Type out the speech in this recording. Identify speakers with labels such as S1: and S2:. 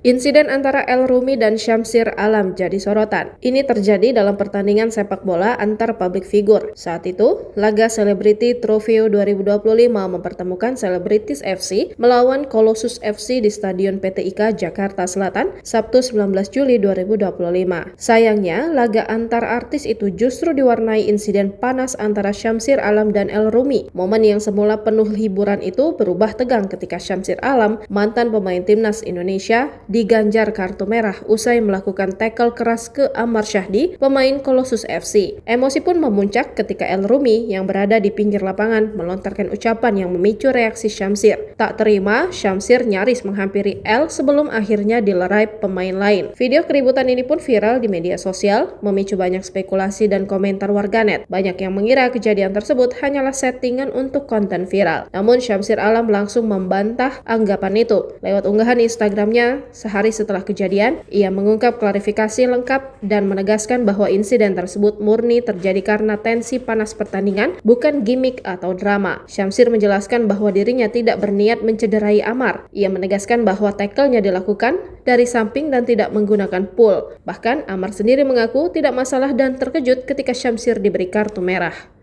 S1: Insiden antara El Rumi dan Syamsir Alam jadi sorotan. Ini terjadi dalam pertandingan sepak bola antar publik figur. Saat itu, laga Celebrity Trofeo 2025 mempertemukan Celebrities FC melawan Colossus FC di Stadion PT IKA Jakarta Selatan, Sabtu 19 Juli 2025. Sayangnya, laga antar artis itu justru diwarnai insiden panas antara Syamsir Alam dan El Rumi. Momen yang semula penuh hiburan itu berubah tegang ketika Syamsir Alam, mantan pemain timnas Indonesia, diganjar kartu merah usai melakukan tackle keras ke Amar Syahdi, pemain Colossus FC. Emosi pun memuncak ketika El Rumi yang berada di pinggir lapangan melontarkan ucapan yang memicu reaksi Syamsir. Tak terima, Syamsir nyaris menghampiri El sebelum akhirnya dilerai pemain lain. Video keributan ini pun viral di media sosial, memicu banyak spekulasi dan komentar warganet. Banyak yang mengira kejadian tersebut hanyalah settingan untuk konten viral. Namun Syamsir Alam langsung membantah anggapan itu. Lewat unggahan Instagramnya, sehari setelah kejadian, ia mengungkap klarifikasi lengkap dan menegaskan bahwa insiden tersebut murni terjadi karena tensi panas pertandingan, bukan gimmick atau drama. Syamsir menjelaskan bahwa dirinya tidak berniat mencederai Amar. Ia menegaskan bahwa tackle-nya dilakukan dari samping dan tidak menggunakan pull. Bahkan Amar sendiri mengaku tidak masalah dan terkejut ketika Syamsir diberi kartu merah.